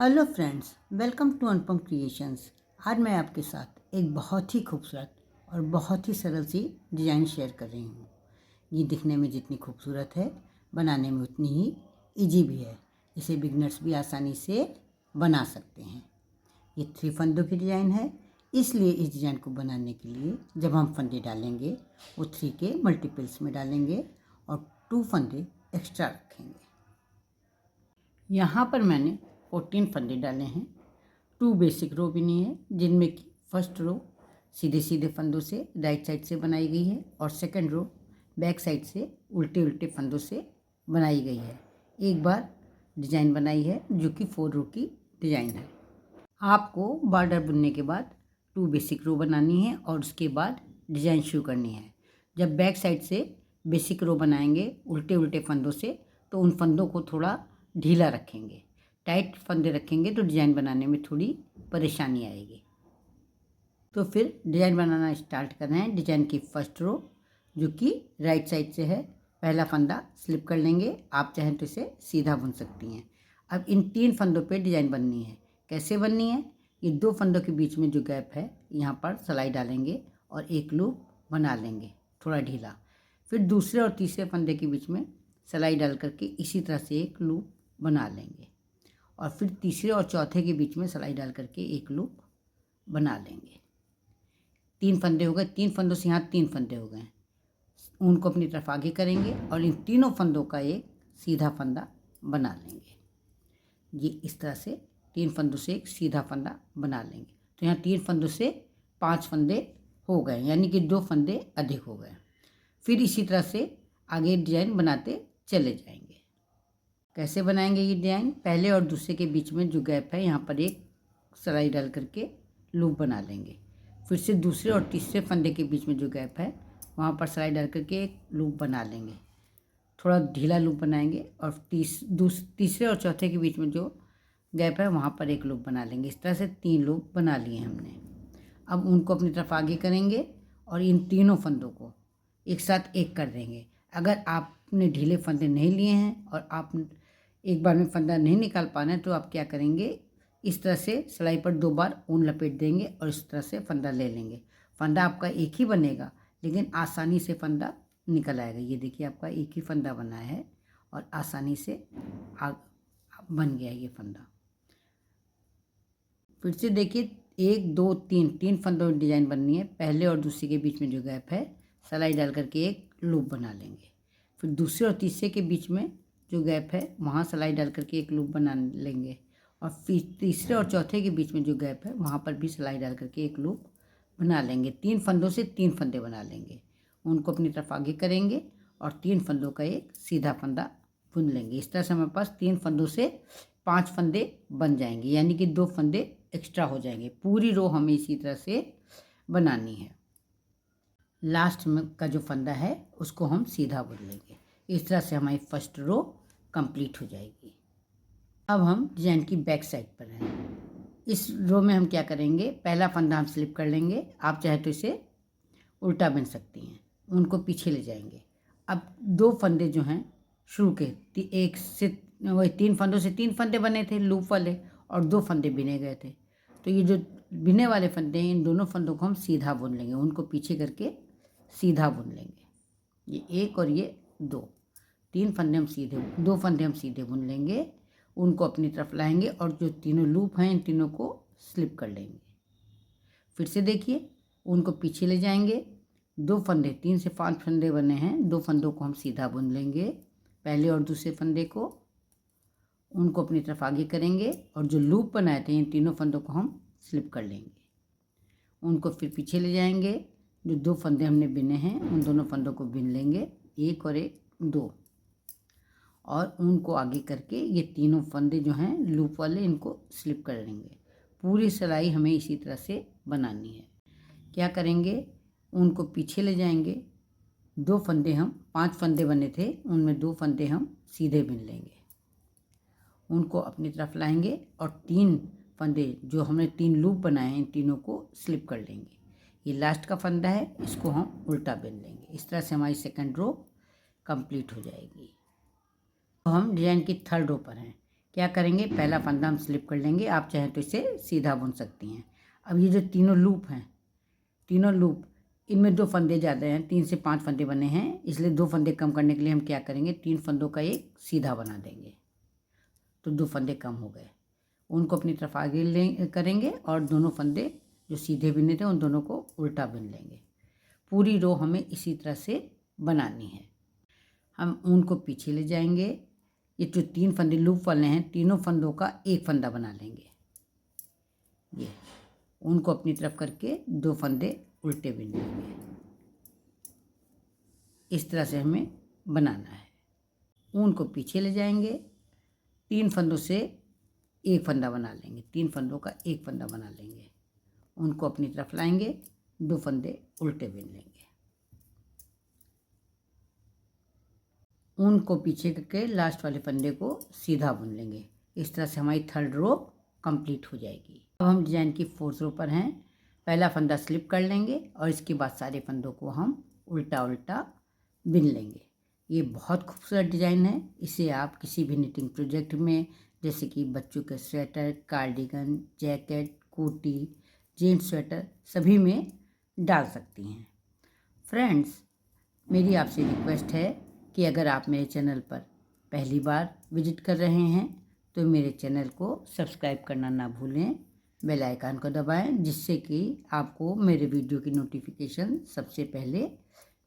Hello friends, welcome to Anupam creations. आज मैं आपके साथ एक बहुत ही खूबसूरत और बहुत ही सरल सी डिज़ाइन शेयर कर रही हूँ। ये दिखने में जितनी खूबसूरत है, बनाने में उतनी ही इजी भी है। इसे बिगनर्स भी आसानी से बना सकते हैं। ये 3 फंदों की डिज़ाइन है, इसलिए इस डिज़ाइन को बनाने के लिए जब हम फंदे डालेंगे वो 3 के मल्टीपल्स में डालेंगे और 2 फंदे एक्स्ट्रा रखेंगे। यहाँ पर मैंने 14 फंदे डाले हैं। 2 बेसिक रो बनी है, जिनमें कि फर्स्ट रो सीधे सीधे फंदों से राइट साइड से बनाई गई है और सेकंड रो बैक साइड से उल्टे उल्टे फंदों से बनाई गई है। एक बार डिज़ाइन बनाई है जो कि 4 रो की डिज़ाइन है। आपको बॉर्डर बुनने के बाद 2 बेसिक रो बनानी है और उसके बाद डिज़ाइन शुरू करनी है। जब बैक साइड से बेसिक रो बनाएंगे उल्टे उल्टे फंदों से, तो उन फंदों को थोड़ा ढीला रखेंगे। टाइट फंदे रखेंगे तो डिज़ाइन बनाने में थोड़ी परेशानी आएगी। तो फिर डिज़ाइन बनाना स्टार्ट कर रहे हैं। डिज़ाइन की फर्स्ट रो जो कि राइट साइड से है, पहला फंदा स्लिप कर लेंगे। आप चाहें तो इसे सीधा बुन सकती हैं। अब इन 3 फंदों पे डिज़ाइन बननी है। कैसे बननी है? ये 2 फंदों के बीच में जो गैप है, यहाँ पर सिलाई डालेंगे और एक लूप बना लेंगे थोड़ा ढीला। फिर दूसरे और तीसरे फंदे के बीच में सिलाई डाल करके इसी तरह से एक लूप बना लेंगे और फिर तीसरे और चौथे के बीच में सिलाई डाल करके एक लूप बना लेंगे। 3 फंदे हो गए। 3 फंदों से यहाँ 3 फंदे हो गए। उनको अपनी तरफ आगे करेंगे और इन तीनों फंदों का एक सीधा फंदा बना लेंगे। ये इस तरह से 3 फंदों से एक सीधा फंदा बना लेंगे। तो यहाँ 3 फंदों से 5 फंदे हो गए, यानी कि 2 फंदे अधिक हो गए। फिर इसी तरह से आगे डिज़ाइन बनाते चले जाएंगे। कैसे बनाएंगे ये डिज़ाइन? पहले और दूसरे के बीच में जो गैप है, यहाँ पर एक सिलाई डाल करके लूप बना लेंगे। फिर से दूसरे और तीसरे फंदे के बीच में जो गैप है, वहाँ पर सिलाई डाल करके एक लूप बना लेंगे। थोड़ा ढीला लूप बनाएंगे और तीसरे और चौथे के बीच में जो गैप है, वहाँ पर एक लूप बना लेंगे। इस तरह से 3 लूप बना लिए हमने। अब उनको अपनी तरफ आगे करेंगे और इन तीनों फंदों को एक साथ एक कर देंगे। अगर आपने ढीले फंदे नहीं लिए हैं और आप एक बार में फंदा नहीं निकाल पाना है, तो आप क्या करेंगे, इस तरह से सिलाई पर 2 बार ऊन लपेट देंगे और इस तरह से फंदा ले लेंगे। फंदा आपका एक ही बनेगा, लेकिन आसानी से फंदा निकल आएगा। ये देखिए, आपका एक ही फंदा बना है और आसानी से बन गया ये फंदा। फिर से देखिए, 1 2 3 फंदों की डिज़ाइन बननी है। पहले और दूसरे के बीच में जो गैप है, सिलाई डाल करके एक लूप बना लेंगे। फिर दूसरे और तीसरे के बीच में जो गैप है, वहाँ सिलाई डाल करके एक लूप बना लेंगे और फिर तीसरे और चौथे के बीच में जो गैप है, वहाँ पर भी सिलाई डाल करके एक लूप बना लेंगे। 3 फंदों से 3 फंदे बना लेंगे। उनको अपनी तरफ आगे करेंगे और 3 फंदों का एक सीधा फंदा बुन लेंगे। इस तरह से हमारे पास 3 फंदों से 5 फंदे बन जाएंगे, यानी कि 2 फंदे एक्स्ट्रा हो जाएंगे। पूरी रो हमें इसी तरह से बनानी है। लास्ट में का जो फंदा है, उसको हम सीधा बुन लेंगे। इस तरह से हमारी फर्स्ट रो कंप्लीट हो जाएगी। अब हम डिज़ाइन की बैक साइड पर हैं। इस रो में हम क्या करेंगे, पहला फंदा हम स्लिप कर लेंगे। आप चाहे तो इसे उल्टा बुन सकती हैं। उनको पीछे ले जाएंगे। अब 2 फंदे जो हैं शुरू के, एक से वही 3 फंदों से 3 फंदे बने थे लूप वाले और 2 फंदे बिने गए थे। तो ये जो बिने वाले फंदे हैं, इन दोनों फंदों को हम सीधा बुन लेंगे। उनको पीछे करके सीधा बुन लेंगे। ये 1 और ये 2, 3 फंदे हम सीधे, 2 फंदे हम सीधे बुन लेंगे। उनको अपनी तरफ लाएंगे और जो तीनों लूप हैं, इन तीनों को स्लिप कर लेंगे। फिर से देखिए, उनको पीछे ले जाएंगे। 2 फंदे, 3 से 5 फंदे बने हैं, 2 फंदों को हम सीधा बुन लेंगे। पहले और दूसरे फंदे को, उनको अपनी तरफ आगे करेंगे और जो लूप बनाए थे, इन तीनों फंदों को हम स्लिप कर लेंगे। उनको फिर पीछे ले जाएंगे। जो 2 फंदे हमने बिने हैं, उन दोनों फंदों को बिन लेंगे, 1 और 1 2, और उनको आगे करके ये तीनों फंदे जो हैं लूप वाले, इनको स्लिप कर लेंगे। पूरी सिलाई हमें इसी तरह से बनानी है। क्या करेंगे, उनको पीछे ले जाएंगे। 2 फंदे हम, 5 फंदे बने थे, उनमें 2 फंदे हम सीधे बिन लेंगे। उनको अपनी तरफ लाएंगे और 3 फंदे जो हमने 3 लूप बनाए हैं, इन तीनों को स्लिप कर लेंगे। ये लास्ट का फंदा है, इसको हम उल्टा बिन लेंगे। इस तरह से हमारी सेकंड रो कंप्लीट हो जाएगी। तो हम डिज़ाइन की थर्ड रो पर हैं। क्या करेंगे, पहला फंदा हम स्लिप कर लेंगे, आप चाहें तो इसे सीधा बुन सकती हैं। अब ये जो तीनों लूप हैं, तीनों लूप, इनमें 2 फंदे ज़्यादा हैं, 3 से 5 फंदे बने हैं, इसलिए 2 फंदे कम करने के लिए हम क्या करेंगे, 3 फंदों का एक सीधा बना देंगे, तो 2 फंदे कम हो गए। उनको अपनी तरफ आगे करेंगे और दोनों फंदे जो सीधे बिने थे उन दोनों को उल्टा बिन लेंगे। पूरी रो हमें इसी तरह से बनानी है। हम ऊन को पीछे ले जाएंगे, ये जो 3 फंदे लूप वाले हैं, तीनों फंदों का एक फंदा बना लेंगे। ये ऊन को अपनी तरफ करके 2 फंदे उल्टे बिन लेंगे। इस तरह से हमें बनाना है। ऊन को पीछे ले जाएंगे, 3 फंदों से एक फंदा बना लेंगे, 3 फंदों का एक फंदा बना लेंगे। उनको अपनी तरफ लाएंगे, 2 फंदे उल्टे बिन लेंगे। ऊन को पीछे करके लास्ट वाले फंदे को सीधा बुन लेंगे। इस तरह से हमारी 3rd रो कंप्लीट हो जाएगी। अब हम डिजाइन की 4th रो पर हैं। पहला फंदा स्लिप कर लेंगे और इसके बाद सारे फंदों को हम उल्टा उल्टा बिन लेंगे। ये बहुत खूबसूरत डिज़ाइन है। इसे आप किसी भी निटिंग प्रोजेक्ट में, जैसे कि बच्चों के स्वेटर, कार्डिगन, जैकेट, कोटी, जेंट्स स्वेटर, सभी में डाल सकती हैं। फ्रेंड्स, मेरी आपसे रिक्वेस्ट है कि अगर आप मेरे चैनल पर पहली बार विजिट कर रहे हैं तो मेरे चैनल को सब्सक्राइब करना ना भूलें, बेल आइकन को दबाएं, जिससे कि आपको मेरे वीडियो की नोटिफिकेशन सबसे पहले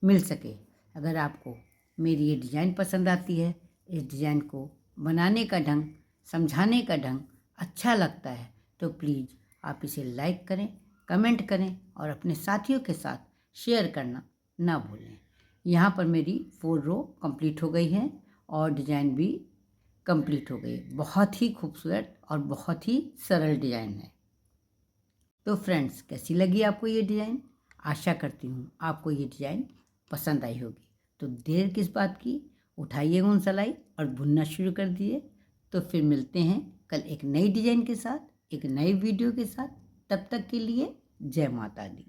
मिल सके। अगर आपको मेरी ये डिज़ाइन पसंद आती है, इस डिज़ाइन को बनाने का ढंग, समझाने का ढंग अच्छा लगता है, तो प्लीज़ आप इसे लाइक करें, कमेंट करें और अपने साथियों के साथ शेयर करना ना भूलें। यहाँ पर मेरी 4 रो कंप्लीट हो गई है और डिज़ाइन भी कंप्लीट हो गई। बहुत ही खूबसूरत और बहुत ही सरल डिज़ाइन है। तो फ्रेंड्स, कैसी लगी आपको ये डिज़ाइन? आशा करती हूँ आपको ये डिज़ाइन पसंद आई होगी। तो देर किस बात की, उठाइए ऊन सलाई और बुनना शुरू कर दिए। तो फिर मिलते हैं कल एक नई डिज़ाइन के साथ, एक नई वीडियो के साथ। तब तक के लिए जय माता दी।